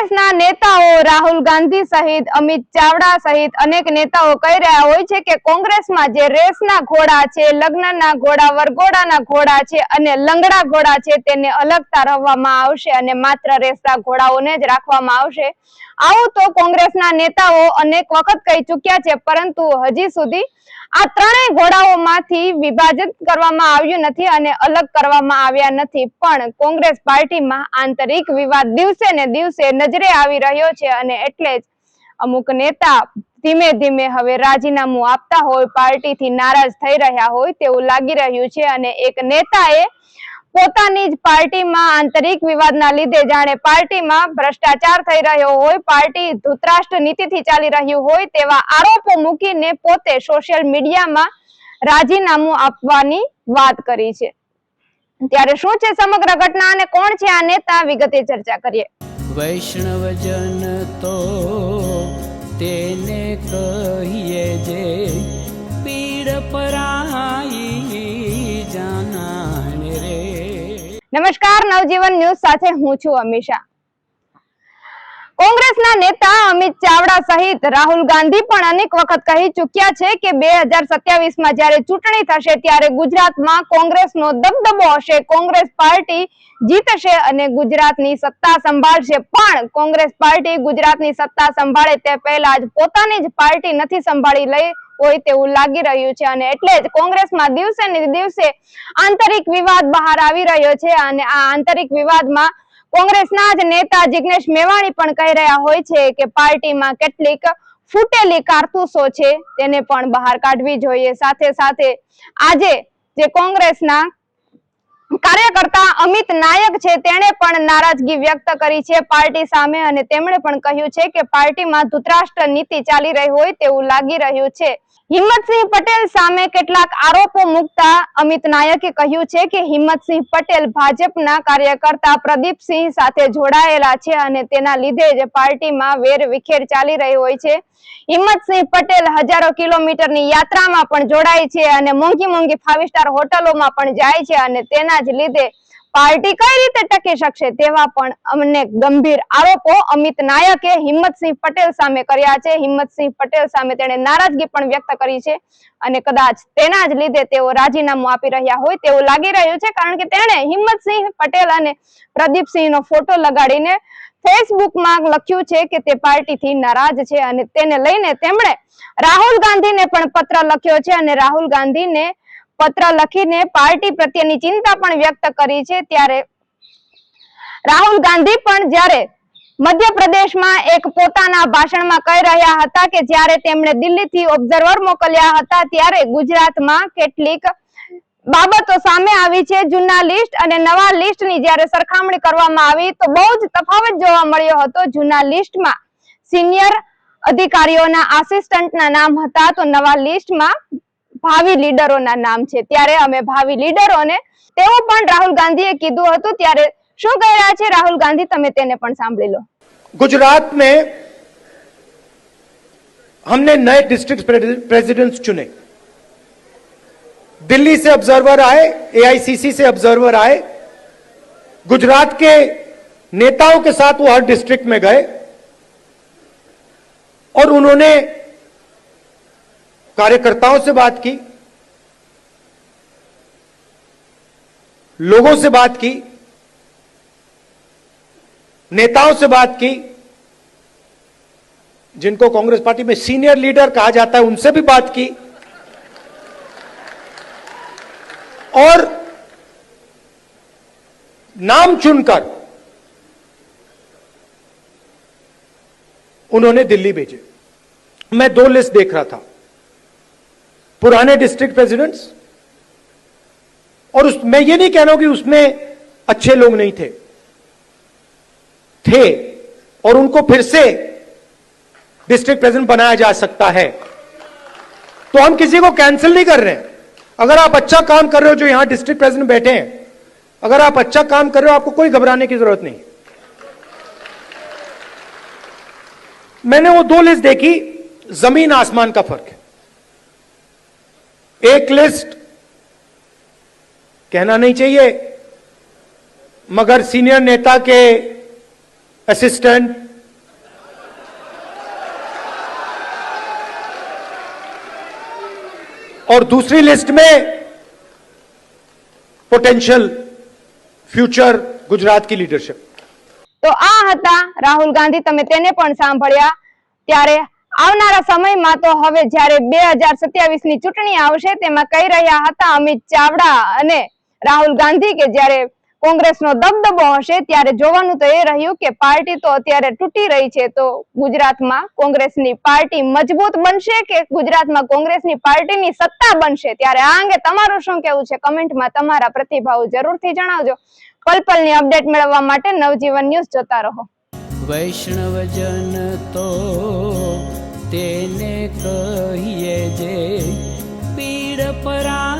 કોંગ્રેસના નેતાઓ રાહુલ ગાંધી સહિત અમિત ચાવડા સહિત અનેક નેતાઓ કહી રહ્યા હોય છે કે કોંગ્રેસમાં જે રેસના ઘોડા છે, લગ્નના ઘોડા, વરઘોડાના ઘોડા છે અને લંગડા ઘોડા છે તેને અલગ તારવવામાં આવશે અને માત્ર રેસના ઘોડાઓને જ રાખવામાં આવશે। આવું તો કોંગ્રેસના નેતાઓ અનેક વખત કહી ચૂક્યા છે, પરંતુ હજી સુધી આ ત્રણેય ઘોડાઓમાંથી વિભાજિત કરવામાં આવ્યું નથી અને અલગ કરવામાં આવ્યા નથી। પણ કોંગ્રેસ પાર્ટીમાં આંતરિક વિવાદ દિવસે ને દિવસે નજરે આવી રહ્યો છે અને એટલે જ અમુક નેતા ધીમે ધીમે હવે રાજીનામું આપતા હોય, પાર્ટીથી નારાજ થઈ રહ્યા હોય તેવું લાગી રહ્યું છે। અને એક નેતાએ પોતાની જ પાર્ટીમાં આંતરિક વિવાદના લીધે જાણે પાર્ટીમાં ભ્રષ્ટાચાર થઈ રહ્યો હોય, પાર્ટી ધૂતરાષ્ટ્ર નીતિથી ચાલી રહ્યું હોય તેવા આરોપો મૂકીને પોતે સોશિયલ મીડિયામાં રાજીનામું આપવાની વાત કરી છે। ત્યારે શું છે સમગ્ર ઘટના અને કોણ છે આ નેતા, વિગતે ચર્ચા કરીએ। વૈષ્ણવજન તો તેને કહીએ જે પીડ પરાઈ જાનાને રે। નમસ્કાર, નવજીવન ન્યૂઝ સાથે હું છું અમીષા। કોંગ્રેસના નેતા અમિત ચાવડા સહિત રાહુલ ગાંધી પણ અનેક વખત કહી ચૂક્યા છે કે 2027માં જ્યારે ચૂંટણી થશે ત્યારે ગુજરાતમાં કોંગ્રેસનો દબદબો હશે, કોંગ્રેસ પાર્ટી જીતશે અને ગુજરાતની સત્તા સંભાળશે। પણ કોંગ્રેસ પાર્ટી ગુજરાતની સત્તા સંભાળે તે પહેલા જ પોતાની જ પાર્ટી નથી સંભાળી લઈ હોય તેવું લાગી રહ્યું છે અને એટલે જ કોંગ્રેસમાં દિવસે ને દિવસે આંતરિક વિવાદ બહાર આવી રહ્યો છે અને આ આંતરિક વિવાદમાં કોંગ્રેસના જ નેતા જિગ્નેશ મેવાણી પણ કહી રહ્યા હોય છે કે પાર્ટીમાં કેટલીક ફૂટેલી કારતૂસો છે તેને પણ બહાર કાઢવી જોઈએ। સાથે સાથે આજે જે કોંગ્રેસના કાર્યકર્તા અમિત નાયક છે તેણે પણ નારાજગી વ્યક્ત કરી છે પાર્ટી સામે અને તેમણે પણ કહ્યું છે કે પાર્ટીમાં ધૂતરાષ્ટ્ર નીતિ ચાલી રહી હોય તેવું લાગી રહ્યું છે। હિંમતસિંહ પટેલ સામે કેટલાક આરોપો મૂકતા અમિત નાયકે કહ્યું છે કે હિંમતસિંહ પટેલ ભાજપના કાર્યકર્તા પ્રદીપસિંહ સાથે જોડાયેલા છે અને તેના લીધે જ પાર્ટીમાં વેરવિખેર ચાલી રહી હોય છે। હિંમતસિંહ પટેલ હજારો કિલોમીટરની યાત્રામાં પણ જોડાય છે અને મોંઘી મોંઘી 5 સ્ટાર હોટલોમાં પણ જાય છે અને તેના જ લીધે પાર્ટી કઈ રીતે ટકી શકશે તેવા પણ અનેક ગંભીર આરોપો અમિત નાયકે હિંમતસિંહ પટેલ સામે કર્યા છે। હિંમતસિંહ પટેલ સામે તેણે નારાજગી પણ વ્યક્ત કરી છે અને કદાચ તેના જ લીધે તેઓ રાજીનામું આપી રહ્યા હોય તેવું લાગી રહ્યું છે, કારણ કે તેણે હિંમતસિંહ પટેલ અને પ્રદીપસિંહનો ફોટો લગાડીને ફેસબુકમાં લખ્યું છે કે તે પાર્ટીથી નારાજ છે અને તેને લઈને તેમણે રાહુલ ગાંધીને પણ પત્ર લખ્યો છે અને રાહુલ ગાંધીને પત્ર લખીને પાર્ટી પ્રત્યેની ચિંતા પણ વ્યક્ત કરી છે। ત્યારે રાહુલ ગાંધી પણ જ્યારે મધ્યપ્રદેશમાં એક પોતાના ભાષણમાં કહી રહ્યા હતા કે જ્યારે તેમણે દિલ્હીથી ઓબ્ઝર્વર મોકલ્યા હતા ત્યારે ગુજરાતમાં કેટલીક બાબતો સામે આવી છે। જૂના લિસ્ટ અને નવા લિસ્ટની જ્યારે સરખામણી કરવામાં આવી તો બહુ જ તફાવત જોવા મળ્યો હતો। જૂના લિસ્ટમાં સિનિયર અધિકારીઓના આસિસ્ટન્ટના નામ હતા તો નવા લિસ્ટમાં ભાવિ લીડરોના નામ છે। ત્યારે અમે ભાવિ લીડરોને તેવું પણ રાહુલ ગાંધીએ કીધું હતું। ત્યારે શું કહી રહ્યા છે રાહુલ ગાંધી, તમે તેને પણ સાંભળી લો। गुजरात में हमने नए डिस्ट्रिक्ट प्रेसिडेंट्स चुने, दिल्ली से ऑब्जर्वर आए, एआईसीसी से ऑब्जर्वर आए, गुजरात के नेताओं के साथ वो हर डिस्ट्रिक्ट में गए और उन्होंने कार्यकर्ताओं से बात की, लोगों से बात की, नेताओं से बात की, जिनको कांग्रेस पार्टी में सीनियर लीडर कहा जाता है उनसे भी बात की और नाम चुनकर उन्होंने दिल्ली भेजे। मैं 2 लिस्ट देख रहा था, पुराने डिस्ट्रिक्ट प्रेसिडेंट्स, और मैं ये नहीं कह रहा हूं कि उसमें अच्छे लोग नहीं थे और उनको फिर से डिस्ट्रिक्ट प्रेसिडेंट बनाया जा सकता है, तो हम किसी को कैंसिल नहीं कर रहे हैं। अगर आप अच्छा काम कर रहे हो, जो यहां डिस्ट्रिक्ट प्रेसिडेंट बैठे हैं, अगर आप अच्छा काम कर रहे हो आपको कोई घबराने की जरूरत नहीं। मैंने वो 2 लिस्ट देखी, जमीन आसमान का फर्क है। एक लिस्ट कहना नहीं चाहिए मगर सीनियर नेता के असिस्टेंट और दूसरी लिस्ट में पोटेंशियल फ्यूचर गुजरात की लीडरशिप। તો આ હતા રાહુલ ગાંધી, તમે તેને પણ સાંભળ્યા। ત્યારે આવનારા સમયમાં તો હવે જ્યારે 2027 ની ચૂંટણી આવશે તેમાં કહી રહ્યા હતા અમિત ચાવડા અને રાહુલ ગાંધી કે જ્યારે કોંગ્રેસનો દબદબો હશે ત્યારે જોવાનું તો એ રહ્યું કે પાર્ટી તો અત્યારે તૂટી રહી છે, તો ગુજરાતમાં કોંગ્રેસની પાર્ટી મજબૂત બનશે કે ગુજરાતમાં કોંગ્રેસની પાર્ટીની સત્તા બનશે। ત્યારે આ અંગે તમારું શું કહેવું છે કમેન્ટમાં તમારા પ્રતિભાવ જરૂરથી જણાવજો। પલ-પલની અપડેટ મેળવવા માટે નવજીવન ન્યૂઝ જોતા રહો। વૈષ્ણવજન તો તેને કહીએ જે પીડ પરા